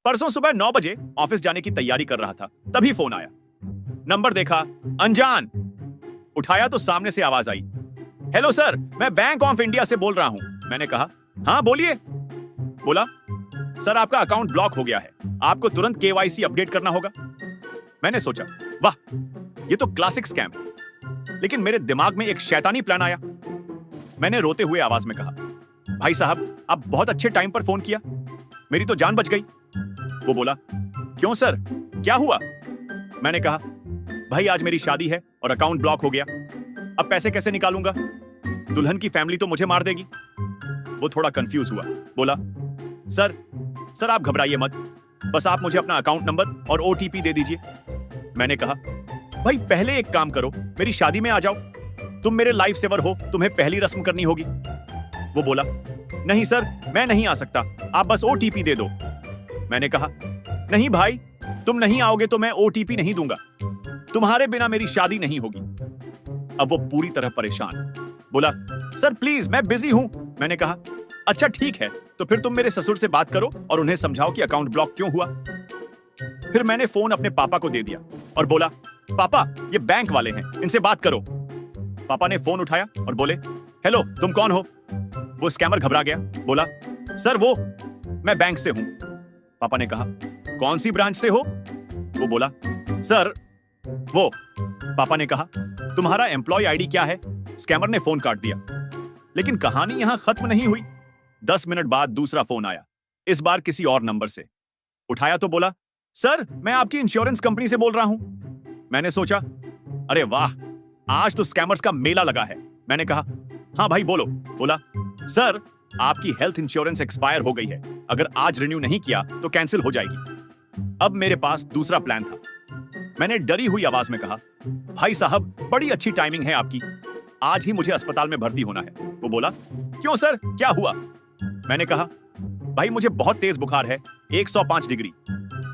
परसों सुबह 9 बजे ऑफिस जाने की तैयारी कर रहा था, तभी फोन आया। नंबर देखा, अनजान। उठाया तो सामने से आवाज आई, हेलो सर, मैं बैंक ऑफ इंडिया से बोल रहा हूं। मैंने कहा, हाँ बोलिए। बोला, सर आपका अकाउंट ब्लॉक हो गया है, आपको तुरंत केवाईसी अपडेट करना होगा। मैंने सोचा, वाह, ये तो क्लासिक स्कैम है। लेकिन मेरे दिमाग में एक शैतानी प्लान आया। मैंने रोते हुए आवाज में कहा, भाई साहब आप बहुत अच्छे टाइम पर फोन किया, मेरी तो जान बच गई। वो बोला, क्यों सर, क्या हुआ? मैंने कहा, भाई आज मेरी शादी है और अकाउंट ब्लॉक हो गया, अब पैसे कैसे निकालूंगा? दुल्हन की फैमिली तो मुझे मार देगी। वो थोड़ा कंफ्यूज हुआ, बोला, सर आप घबराइए मत, बस आप मुझे अपना अकाउंट नंबर और ओटीपी दे दीजिए। मैंने कहा, भाई पहले एक काम करो, मेरी शादी में आ जाओ, तुम मेरे लाइफ सेवर हो, तुम्हें पहली रस्म करनी होगी। वो बोला, नहीं सर, मैं नहीं आ सकता, आप बस ओटीपी दे दो। मैंने कहा, नहीं भाई, तुम नहीं आओगे तो मैं ओटीपी नहीं दूंगा, तुम्हारे बिना मेरी शादी नहीं होगी। अब वो पूरी तरह परेशान, बोला, सर प्लीज मैं बिजी हूं। मैंने कहा, अच्छा ठीक है, तो फिर तुम मेरे ससुर से बात करो और उन्हें समझाओ कि अकाउंट ब्लॉक क्यों हुआ। फिर मैंने फोन अपने पापा को दे दिया और बोला, पापा ये बैंक वाले हैं, इनसे बात करो। पापा ने फोन उठाया और बोले, हेलो तुम कौन हो? वो स्कैमर घबरा गया, बोला, सर वो मैं बैंक से हूं। पापा ने कहा, कौन सी ब्रांच से हो? वो बोला, सर वो। पापा ने कहा, तुम्हारा एम्प्लॉय आईडी क्या है? स्कैमर ने फोन काट दिया। लेकिन कहानी यहां खत्म नहीं हुई। 10 मिनट बाद दूसरा फोन आया, इस बार किसी और नंबर से। उठाया तो बोला, सर मैं आपकी इंश्योरेंस कंपनी से बोल रहा हूं। मैंने सोचा, अरे वाह, आज तो स्कैमर्स का मेला लगा है। मैंने कहा, हाँ भाई बोलो। बोला, सर आपकी हेल्थ इंश्योरेंस एक्सपायर हो गई है, अगर आज रिन्यू नहीं किया तो कैंसिल हो जाएगी। अब मेरे पास दूसरा प्लान था। मैंने डरी हुई आवाज में कहा, भाई साहब बड़ी अच्छी टाइमिंग है आपकी, आज ही मुझे अस्पताल में भर्ती होना है। वो बोला, क्यों सर, क्या हुआ? मैंने कहा, भाई मुझे बहुत तेज बुखार है, 105 डिग्री,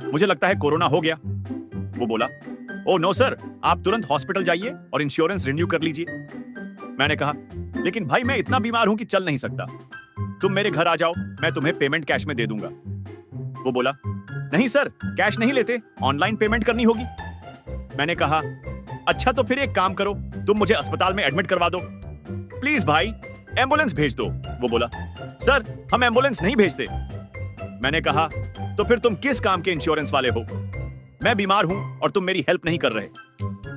मुझे लगता है कोरोना हो गया। वो बोला, ओ नो सर, आप तुरंत हॉस्पिटल जाइए और इंश्योरेंस रिन्यू कर लीजिए। मैंने कहा, लेकिन भाई मैं इतना बीमार हूं कि चल नहीं सकता, तुम मेरे घर आ जाओ, मैं तुम्हें पेमेंट कैश में दे दूंगा। वो बोला, नहीं सर, कैश नहीं लेते, ऑनलाइन पेमेंट करनी होगी। मैंने कहा, अच्छा तो फिर एक काम करो, तुम मुझे अस्पताल में एडमिट करवा दो, प्लीज भाई, एम्बुलेंस भेज दो। वो बोला, सर हम एम्बुलेंस नहीं भेजते। मैंने कहा, तो फिर तुम किस काम के इंश्योरेंस वाले हो? मैं बीमार हूं और तुम मेरी हेल्प नहीं कर रहे,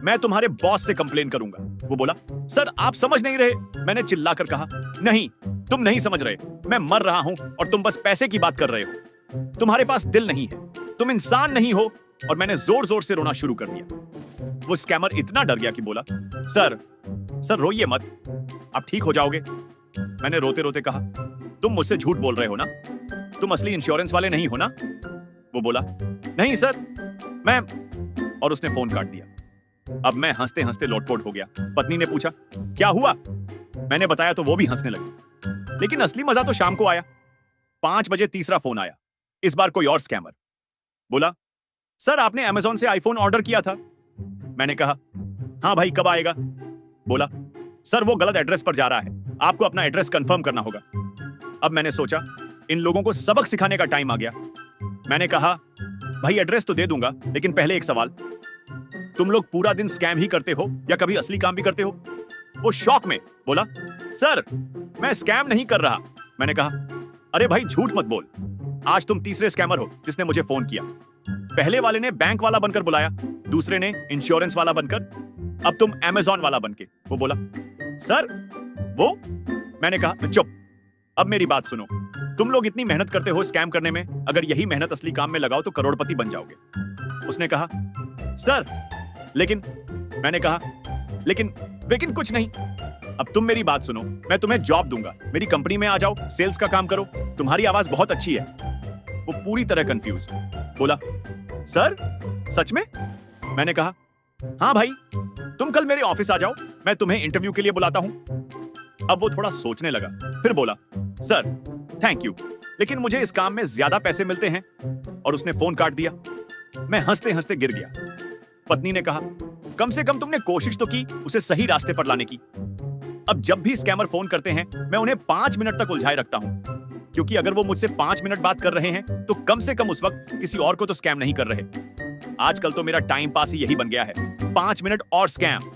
मैं तुम्हारे बॉस से कंप्लेन करूंगा। वो बोला, सर आप समझ नहीं रहे। मैंने चिल्लाकर कहा, नहीं तुम नहीं समझ रहे, मैं मर रहा हूं और तुम बस पैसे की बात कर रहे हो, तुम्हारे पास दिल नहीं है, तुम इंसान नहीं हो। और मैंने जोर जोर से रोना शुरू कर दिया। वो स्कैमर इतना डर गया कि बोला, सर रोइए मत, आप ठीक हो जाओगे। मैंने रोते रोते कहा, तुम मुझसे झूठ बोल रहे हो ना, तुम असली इंश्योरेंस वाले नहीं हो ना? वो बोला, नहीं सर मैं। और उसने फोन काट दिया। अब मैं हंसते हंसते लोटपोट हो गया। पत्नी ने पूछा, क्या हुआ? मैंने बताया तो वो भी हंसने लगी। लेकिन असली मजा तो शाम को आया। 5 बजे तीसरा फोन आया, इस बार कोई और स्कैमर। बोला, सर आपने अमेज़न से आईफोन ऑर्डर किया था। मैंने कहा, हाँ भाई कब आएगा? बोला, सर वो गलत एड्रेस पर जा रहा है, आपको अपना एड्रेस कंफर्म करना होगा। अब मैंने सोचा, इन लोगों को सबक सिखाने का टाइम आ गया। मैंने कहा, भाई एड्रेस तो दे दूंगा, लेकिन पहले एक सवाल, तुम लोग पूरा दिन स्कैम ही करते हो या कभी असली काम भी करते हो? वो शॉक में बोला, सर मैं स्कैम नहीं कर रहा। मैंने कहा, अरे भाई झूठ मत बोल, आज तुम तीसरे स्कैमर हो जिसने मुझे फोन किया। पहले वाले ने बैंक वाला बनकर बुलाया, दूसरे ने इंश्योरेंस वाला बनकर, अब तुम अमेज़न वाला बनके। वो बोला, सर वो। मैंने कहा, चुप, अब मेरी बात सुनो, तुम लोग इतनी मेहनत करते हो स्कैम करने में, अगर यही मेहनत असली काम में लगाओ तो करोड़पति बन जाओगे। उसने कहा, सर लेकिन। मैंने कहा, लेकिन कुछ नहीं, अब तुम मेरी बात सुनो, मैं तुम्हें जॉब दूंगा, मेरी कंपनी में आ जाओ, सेल्स का काम करो, तुम्हारी आवाज बहुत अच्छी है। वो पूरी तरह कंफ्यूज, बोला, सर सच में? मैंने कहा, हाँ भाई, तुम कल मेरे ऑफिस आ जाओ, मैं तुम्हें इंटरव्यू के लिए बुलाता हूं। अब वो थोड़ा सोचने लगा, फिर बोला, सर थैंक यू, लेकिन मुझे इस काम में ज्यादा पैसे मिलते हैं। और उसने फोन काट दिया। मैं हंसते हंसते गिर गया। पत्नी ने कहा, कम से कम तुमने कोशिश तो की उसे सही रास्ते पर लाने की। अब जब भी स्कैमर फोन करते हैं, मैं उन्हें 5 मिनट तक उलझाए रखता हूं। क्योंकि अगर वो मुझसे 5 मिनट बात कर रहे हैं तो कम से कम उस वक्त किसी और को तो स्कैम नहीं कर रहे। आजकल तो मेरा टाइम पास ही यही बन गया है, 5 मिनट और स्कैम।